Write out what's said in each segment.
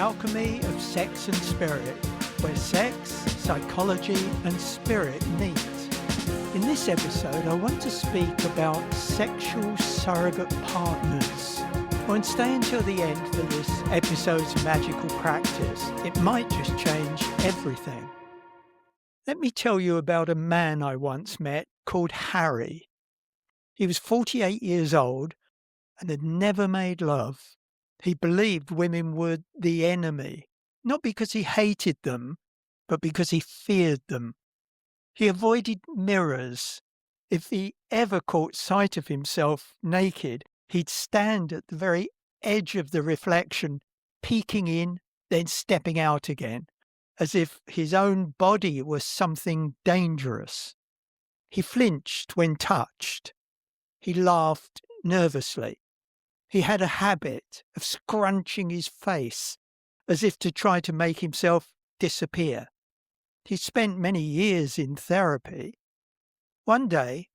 alchemy of sex and spirit, where sex, psychology and spirit meet. In this episode, I want to speak about sexual surrogate partners. And stay until the end for this episode's magical practice. It might just change everything. Let me tell you about a man I once met called Harry. He was 48 years old and had never made love. He believed women were the enemy, not because he hated them, but because he feared them. He avoided mirrors. If he ever caught sight of himself naked, he'd stand at the very edge of the reflection, peeking in, then stepping out again, as if his own body was something dangerous. He flinched when touched. He laughed nervously. He had a habit of scrunching his face as if to try to make himself disappear. He spent many years in therapy. One day,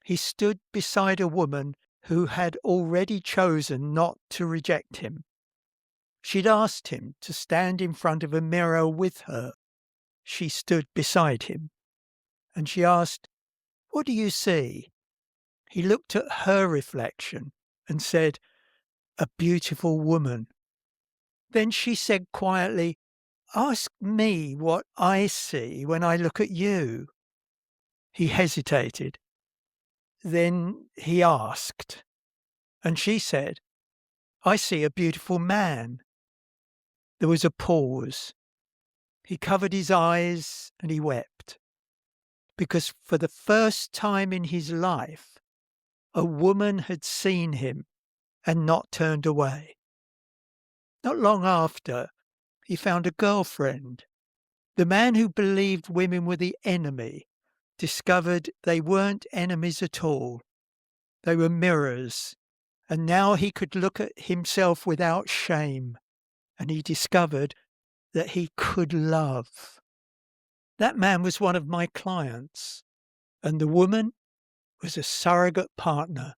he stood beside a woman who had already chosen not to reject him. She'd asked him to stand in front of a mirror with her. She stood beside him, and she asked, "What do you see?" He looked at her reflection and said, "A beautiful woman." Then she said quietly, "Ask me what I see when I look at you." He hesitated. Then he asked, and she said, "I see a beautiful man." There was a pause. He covered his eyes and he wept, because for the first time in his life, a woman had seen him and not turned away. Not long after, he found a girlfriend. The man who believed women were the enemy discovered they weren't enemies at all. They were mirrors, and now he could look at himself without shame, and he discovered that he could love. That man was one of my clients, and the woman was a surrogate partner.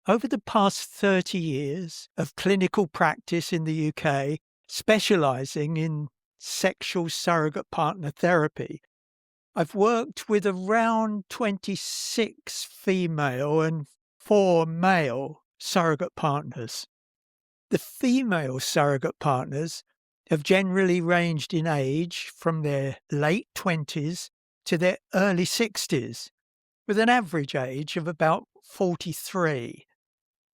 Over the past 30 years of clinical practice in the UK, specialising in sexual surrogate partner therapy, I've worked with around 26 female and 4 male surrogate partners. The female surrogate partners have generally ranged in age from their late 20s to their early 60s, with an average age of about 43.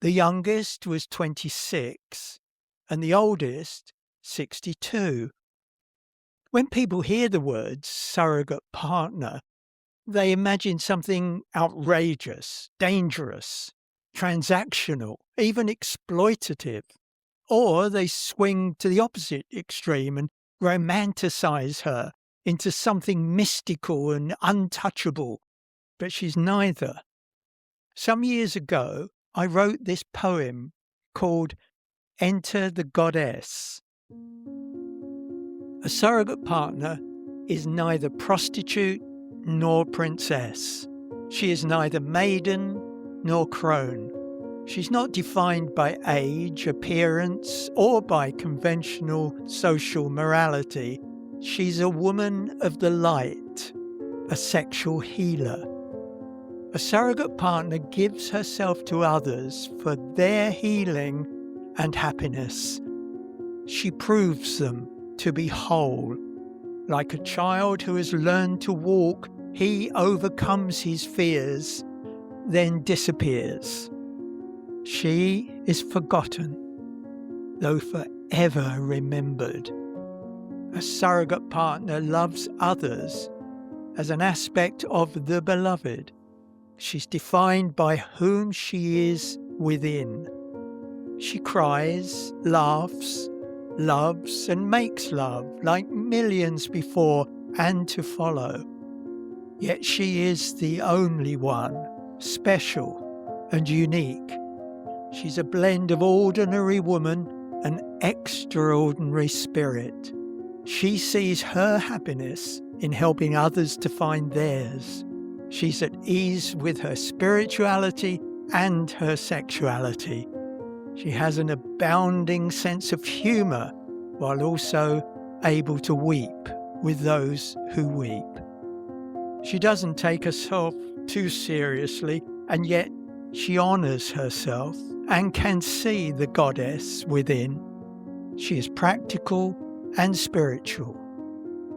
The youngest was 26 and the oldest 62. When people hear the words surrogate partner, they imagine something outrageous, dangerous, transactional, even exploitative. Or they swing to the opposite extreme and romanticize her into something mystical and untouchable. But she's neither. Some years ago, I wrote this poem called Enter the Goddess. A surrogate partner is neither prostitute nor princess. She is neither maiden nor crone. She's not defined by age, appearance, or by conventional social morality. She's a woman of the light, a sexual healer. A surrogate partner gives herself to others for their healing and happiness. She proves them to be whole. Like a child who has learned to walk, he overcomes his fears, then disappears. She is forgotten, though forever remembered. A surrogate partner loves others as an aspect of the beloved. She's defined by whom she is within. She cries, laughs, loves and makes love like millions before and to follow. Yet she is the only one, special and unique. She's a blend of ordinary woman and extraordinary spirit. She sees her happiness in helping others to find theirs. She's at ease with her spirituality and her sexuality. She has an abounding sense of humour while also able to weep with those who weep. She doesn't take herself too seriously, and yet she honors herself and can see the goddess within. She is practical and spiritual.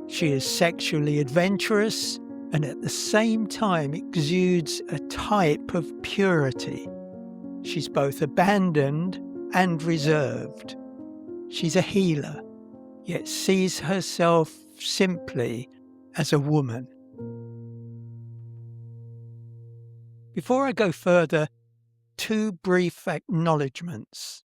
She is sexually adventurous and at the same time exudes a type of purity. She's both abandoned and reserved. She's a healer, yet sees herself simply as a woman. Before I go further, 2 brief acknowledgements.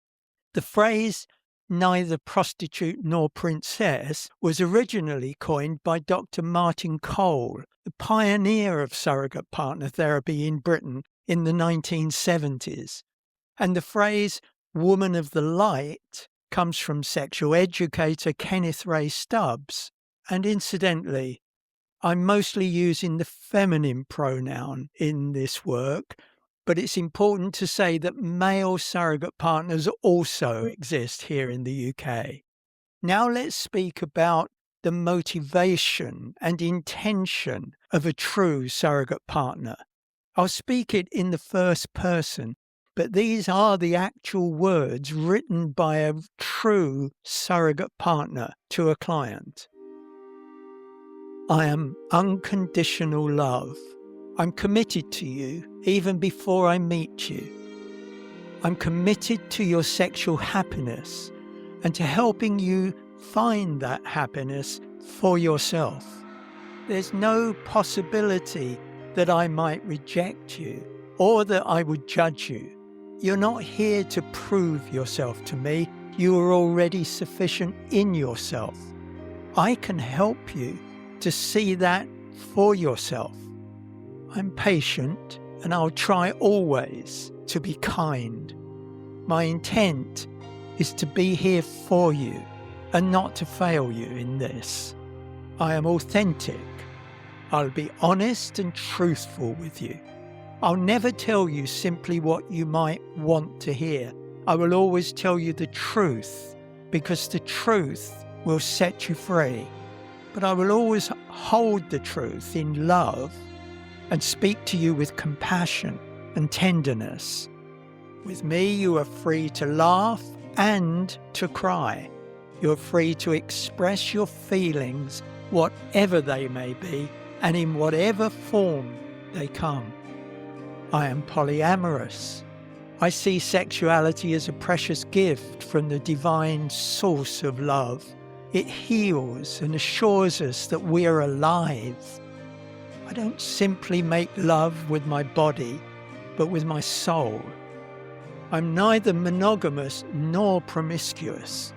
The phrase, "neither prostitute nor princess," was originally coined by Dr. Martin Cole, the pioneer of surrogate partner therapy in Britain in the 1970s. And the phrase, "woman of the light," comes from sexual educator Kenneth Ray Stubbs. And incidentally, I'm mostly using the feminine pronoun in this work, but it's important to say that male surrogate partners also exist here in the UK. Now let's speak about the motivation and intention of a true surrogate partner. I'll speak it in the first person, but these are the actual words written by a true surrogate partner to a client. I am unconditional love. I'm committed to you even before I meet you. I'm committed to your sexual happiness and to helping you find that happiness for yourself. There's no possibility that I might reject you or that I would judge you. You're not here to prove yourself to me. You are already sufficient in yourself. I can help you to see that for yourself. I'm patient and I'll try always to be kind. My intent is to be here for you and not to fail you in this. I am authentic. I'll be honest and truthful with you. I'll never tell you simply what you might want to hear. I will always tell you the truth because the truth will set you free. But I will always hold the truth in love and speak to you with compassion and tenderness. With me, you are free to laugh and to cry. You're free to express your feelings, whatever they may be, and in whatever form they come. I am polyamorous. I see sexuality as a precious gift from the divine source of love. It heals and assures us that we are alive. I don't simply make love with my body, but with my soul. I'm neither monogamous nor promiscuous.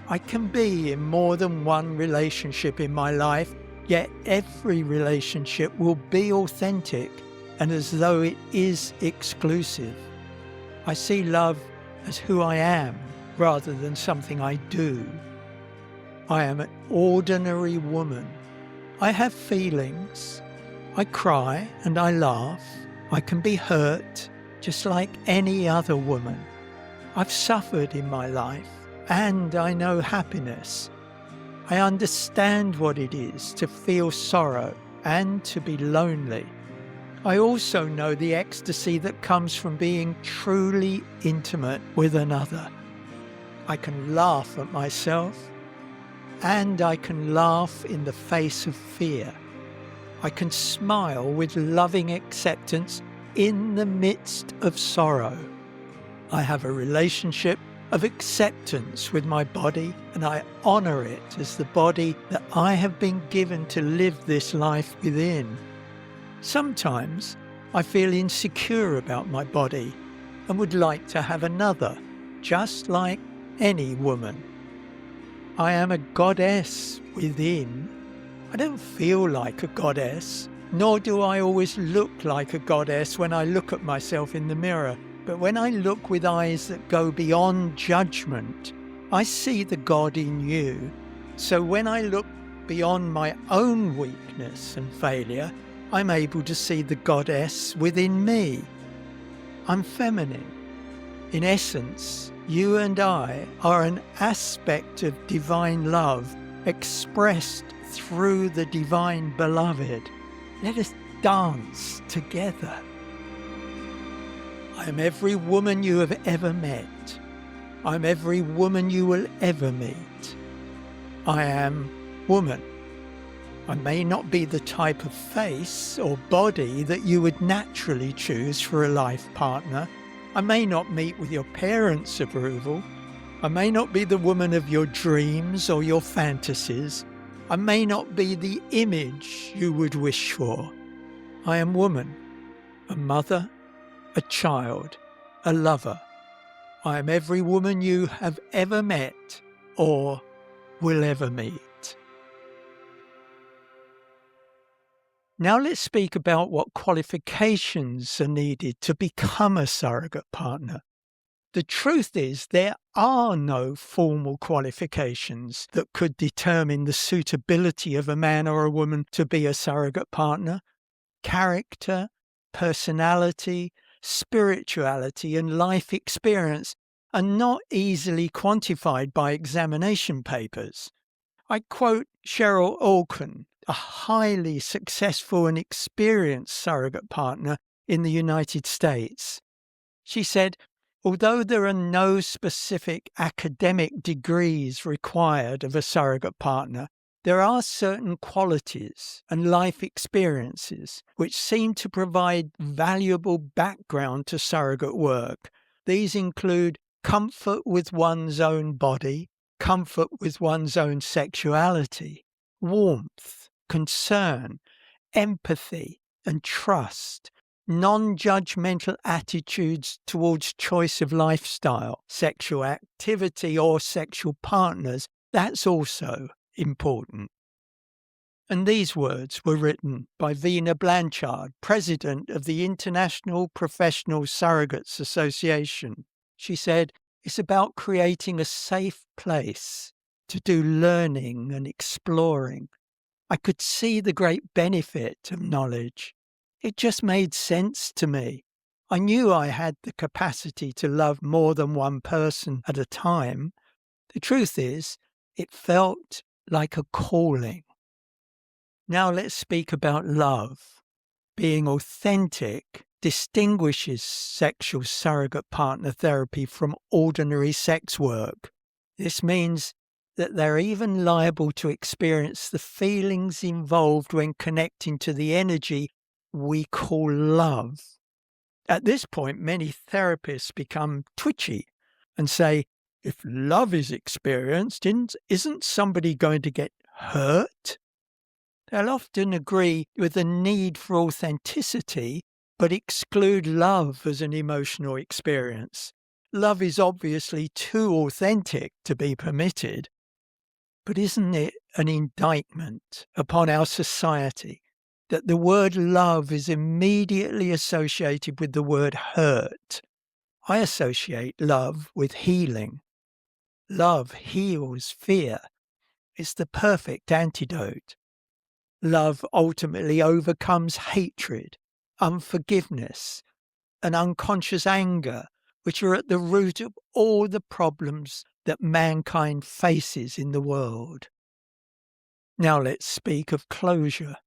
I can be in more than one relationship in my life, yet every relationship will be authentic and as though it is exclusive. I see love as who I am rather than something I do. I am an ordinary woman. I have feelings. I cry and I laugh. I can be hurt just like any other woman. I've suffered in my life and I know happiness. I understand what it is to feel sorrow and to be lonely. I also know the ecstasy that comes from being truly intimate with another. I can laugh at myself and I can laugh in the face of fear. I can smile with loving acceptance in the midst of sorrow. I have a relationship of acceptance with my body, and I honor it as the body that I have been given to live this life within. Sometimes I feel insecure about my body and would like to have another, just like any woman. I am a goddess within. I don't feel like a goddess, nor do I always look like a goddess when I look at myself in the mirror. But when I look with eyes that go beyond judgment, I see the God in you. So when I look beyond my own weakness and failure, I'm able to see the goddess within me. I'm feminine. In essence, you and I are an aspect of divine love expressed through the divine beloved. Let us dance together. I am every woman you have ever met. I am every woman you will ever meet. I am woman. I may not be the type of face or body that you would naturally choose for a life partner. I may not meet with your parents' approval. I may not be the woman of your dreams or your fantasies. I may not be the image you would wish for. I am woman, a mother, a child, a lover. I am every woman you have ever met or will ever meet. Now let's speak about what qualifications are needed to become a surrogate partner. The truth is there are no formal qualifications that could determine the suitability of a man or a woman to be a surrogate partner. Character, personality, spirituality, and life experience are not easily quantified by examination papers. I quote Cheryl Alkin, a highly successful and experienced surrogate partner in the United States. She said, although there are no specific academic degrees required of a surrogate partner, there are certain qualities and life experiences which seem to provide valuable background to surrogate work. These include comfort with one's own body, comfort with one's own sexuality, warmth, concern, empathy, and trust, non-judgmental attitudes towards choice of lifestyle, sexual activity, or sexual partners. That's also important. And these words were written by Vina Blanchard, president of the International Professional Surrogates Association. She said, it's about creating a safe place to do learning and exploring. I could see the great benefit of knowledge. It just made sense to me. I knew I had the capacity to love more than one person at a time. The truth is, it felt like a calling. Now let's speak about love. Being authentic distinguishes sexual surrogate partner therapy from ordinary sex work. This means that they're even liable to experience the feelings involved when connecting to the energy we call love. At this point, many therapists become twitchy and say, if love is experienced, isn't somebody going to get hurt? They'll often agree with the need for authenticity, but exclude love as an emotional experience. Love is obviously too authentic to be permitted. But isn't it an indictment upon our society that the word love is immediately associated with the word hurt? I associate love with healing. Love heals fear. It's the perfect antidote. Love ultimately overcomes hatred, unforgiveness, and unconscious anger, which are at the root of all the problems that mankind faces in the world. Now let's speak of closure.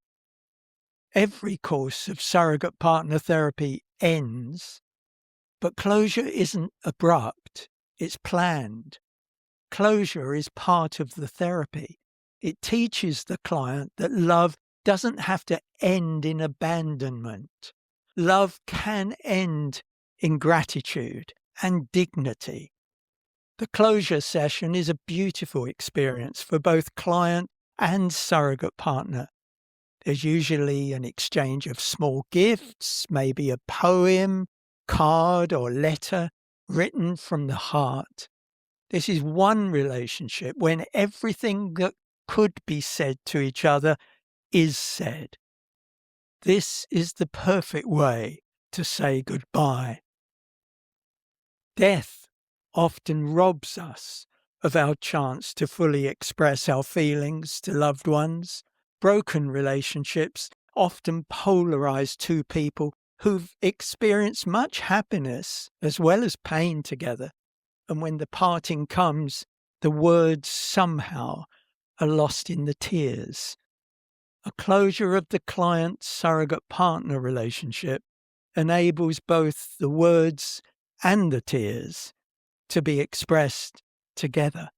Every course of surrogate partner therapy ends, but closure isn't abrupt, it's planned. Closure is part of the therapy. It teaches the client that love doesn't have to end in abandonment. Love can end in gratitude and dignity. The closure session is a beautiful experience for both client and surrogate partner. There's usually an exchange of small gifts, maybe a poem, card, or letter written from the heart. This is one relationship when everything that could be said to each other is said. This is the perfect way to say goodbye. Death often robs us of our chance to fully express our feelings to loved ones. Broken relationships often polarize two people who've experienced much happiness as well as pain together. And when the parting comes, the words somehow are lost in the tears. A closure of the client-surrogate partner relationship enables both the words and the tears to be expressed together.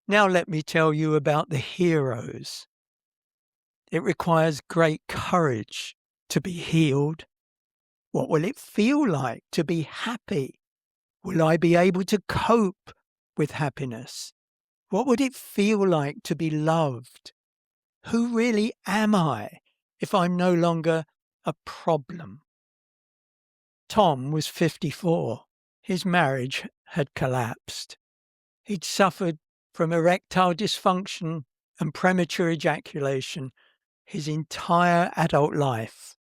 Now let me tell you about the heroes. It requires great courage to be healed. What will it feel like to be happy? Will I be able to cope with happiness? What would it feel like to be loved? Who really am I if I'm no longer a problem? Tom was 54. His marriage had collapsed. He'd suffered from erectile dysfunction and premature ejaculation his entire adult life.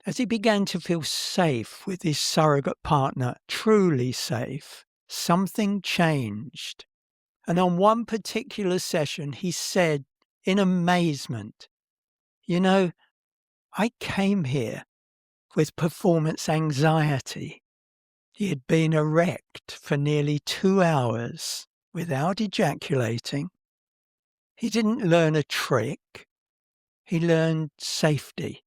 As he began to feel safe with his surrogate partner, truly safe, something changed. And on one particular session, he said in amazement, "You know, I came here with performance anxiety." He had been erect for nearly 2 hours without ejaculating. He didn't learn a trick. He learned safety.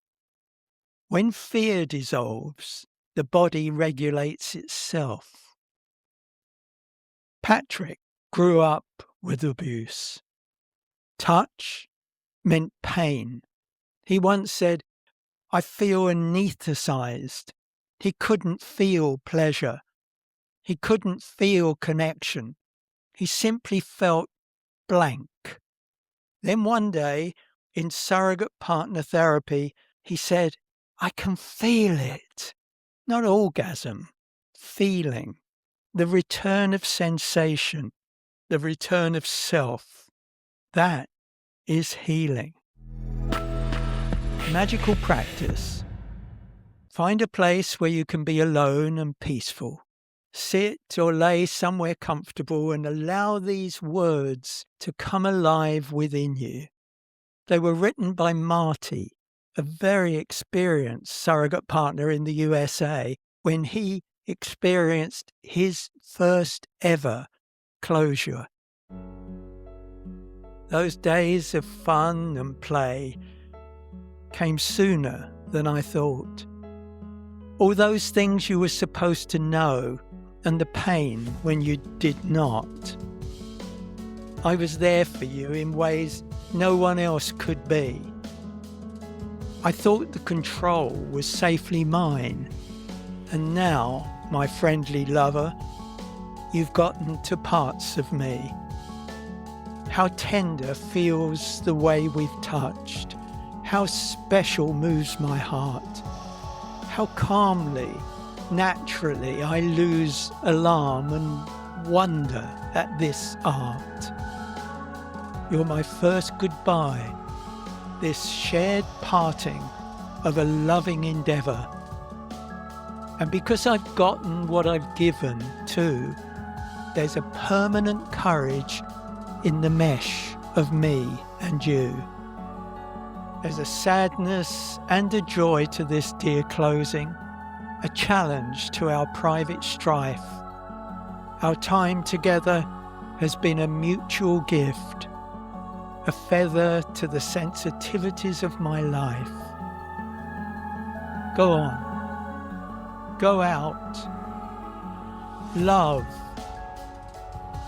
When fear dissolves, the body regulates itself. Patrick grew up with abuse. Touch meant pain. He once said, "I feel anesthetized." He couldn't feel pleasure. He couldn't feel connection. He simply felt blank. Then one day, in surrogate partner therapy, he said, "I can feel it." Not orgasm, feeling. The return of sensation, the return of self. That is healing. Magical practice. Find a place where you can be alone and peaceful. Sit or lay somewhere comfortable and allow these words to come alive within you. They were written by Marty, a very experienced surrogate partner in the USA, when he experienced his first ever closure. Those days of fun and play came sooner than I thought. All those things you were supposed to know and the pain when you did not. I was there for you in ways no one else could be. I thought the control was safely mine. And now, my friendly lover, you've gotten to parts of me. How tender feels the way we've touched. How special moves my heart. How calmly, naturally I lose alarm and wonder at this art. You're my first goodbye, this shared parting of a loving endeavour. And because I've gotten what I've given too, there's a permanent courage in the mesh of me and you. There's a sadness and a joy to this dear closing, a challenge to our private strife. Our time together has been a mutual gift, a feather to the sensitivities of my life. Go on, go out, love,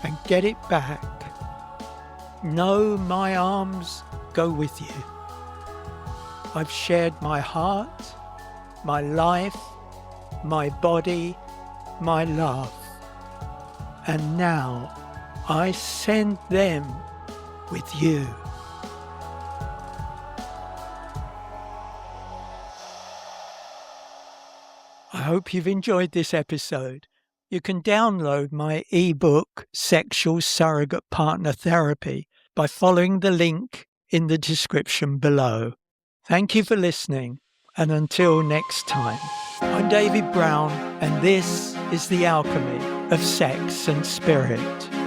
and get it back. Know my arms go with you. I've shared my heart, my life, my body, my love. And now I send them with you. I hope you've enjoyed this episode. You can download my ebook, Sexual Surrogate Partner Therapy, by following the link in the description below. Thank you for listening, and until next time, I'm David Brown, and this is The Alchemy of Sex and Spirit.